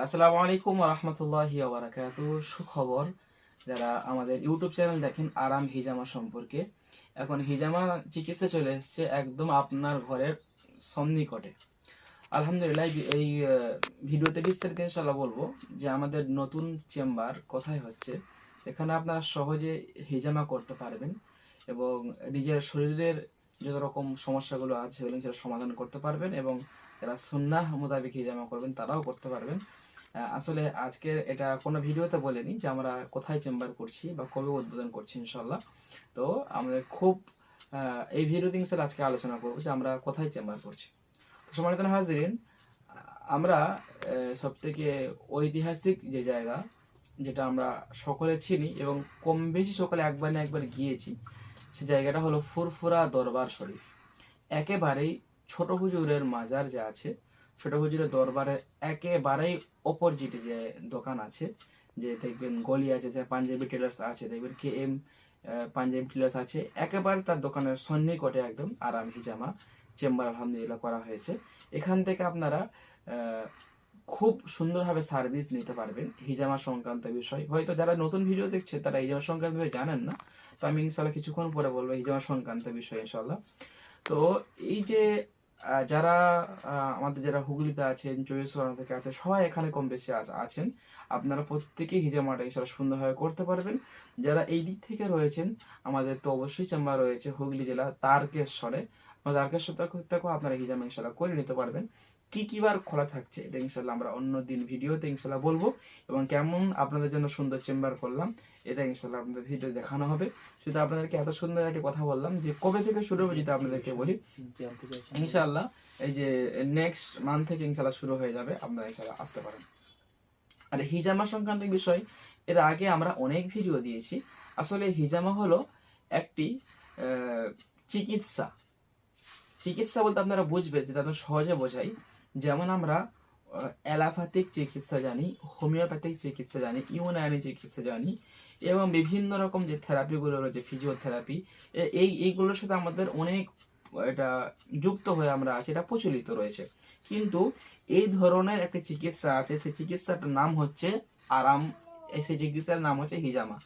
আসসালামু আলাইকুম ওয়া রাহমাতুল্লাহি ওয়া বারাকাতুহু। সুখবর, যারা আমাদের ইউটিউব চ্যানেল দেখেন আরাম হিজামা সম্পর্কে, এখন হিজামা চিকিৎসা চলে এসেছে একদম আপনার ঘরের সন্নিকটে। আলহামদুলিল্লাহ, এই ভিডিওতে বিস্তারিত ইনশাআল্লাহ বলবো যে আমাদের নতুন চেম্বার কোথায় হচ্ছে। এখানে আপনারা সহজে হিজামা করতে পারবেন এবং নিজের শরীরের যত রকম সমস্যাগুলো আছে সেগুলো ইনশাআল্লাহ সমাধান করতে পারবেন, এবং যারা সুন্নাহ মোতাবেক হিজামা করবেন তারাও করতে পারবেন। আসলে আজকে এটা কোনো ভিডিওতে বলিনি যে আমরা কোথায় চেম্বার করছি বা কবে উদ্বোধন করছি ইনশাল্লাহ। তো আমাদের খুব এই ভিডিওতে ইনশাল্লাহ আজকে আলোচনা করবো যে আমরা কোথায় চেম্বার করছি। তো সম্মানিত হাজিরিন, আমরা সব থেকে ঐতিহাসিক যে জায়গা, যেটা আমরা সকলে চিনি এবং কম বেশি সকলে একবার না একবার গিয়েছি, সে জায়গাটা হলো ফুরফুরা দরবার শরীফ। একেবারেই ছোট হুজুরের মাজার যা আছে, ছোট হুজুরের দরবারের একেবারেই অপোজিটে যে দোকান আছে, যে দেখবেন গলি আছে, যে পাঞ্জাবি টেলার্স আছে, দেখবেন KM পাঞ্জাবি টেলার্স আছে, একেবারে তার দোকানের সন্নিকটে একদম আরাম হিজামা চেম্বার আলহামদুলিল্লাহ করা হয়েছে। এখান থেকে আপনারা খুব সুন্দরভাবে সার্ভিস নিতে পারবেন হিজামা সংক্রান্ত বিষয়। হয়তো যারা নতুন ভিডিও দেখছে তারা হিজামা সংক্রান্ত বিষয় জানেন না, তো আমি ইনশাল্লাহ কিছুক্ষণ পরে বলবো হিজামা সংক্রান্ত বিষয় ইনশাল্লাহ। তো এই যে যারা আমাদের যারা হুগলিতে আছেন, 24 থেকে আছে, সবাই এখানে কম বেশি আছেন, আপনারা প্রত্যেকেই হিজামাটা ইনশাল্লাহ সুন্দরভাবে করতে পারবেন। যারা এই দিক থেকে রয়েছেন, আমাদের তো অবশ্যই চেম্বার রয়েছে হুগলি জেলা তারকেশ্বরে। তারকেশ্বর থেকেও আপনারা হিজামা ইনশাল্লাহ করে নিতে পারবেন। কি কি বার খোলা থাকছে এটা ইনশাল্লাহ আমরা অন্য দিন ভিডিওতে ইনশাল্লাহ বলবো, এবং কেমন আপনাদের জন্য সুন্দর চেম্বার করলাম এটা ইনশাল্লাহ আপনাদের ভিডিও দেখানো হবে। শুধু আপনাদেরকে এত সুন্দর একটি কথা বললাম যে কবে থেকে শুরু হবে, যদি আপনাদেরকে বলি ইনশাল্লাহ এই যে নেক্সট মান্থ থেকে ইনশাল্লাহ শুরু হয়ে যাবে, আপনারা ইনশাল্লাহ আসতে পারেন। আর হিজামা সংক্রান্ত বিষয় এর আগে আমরা অনেক ভিডিও দিয়েছি। আসলে হিজামা হলো একটি চিকিৎসা। চিকিৎসা বলতে আপনারা বুঝবেন, যেটা আপনার সহজে বোঝাই, যেমন আমরা অ্যালোপ্যাথিক চিকিৎসা জানি, হোমিওপ্যাথিক চিকিৎসা জানি, ইউনানি চিকিৎসা জানি, এবং বিভিন্ন রকম যে থেরাপিগুলো রয়েছে, ফিজিওথেরাপি, এইগুলোর সাথে আমাদের অনেক এটা যুক্ত হয়ে আমরা আছি, এটা প্রচলিত রয়েছে। কিন্তু এই ধরনের একটি চিকিৎসা আছে, সেই চিকিৎসাটার নাম হচ্ছে আরাম, সেই চিকিৎসার নাম হচ্ছে হিজামা।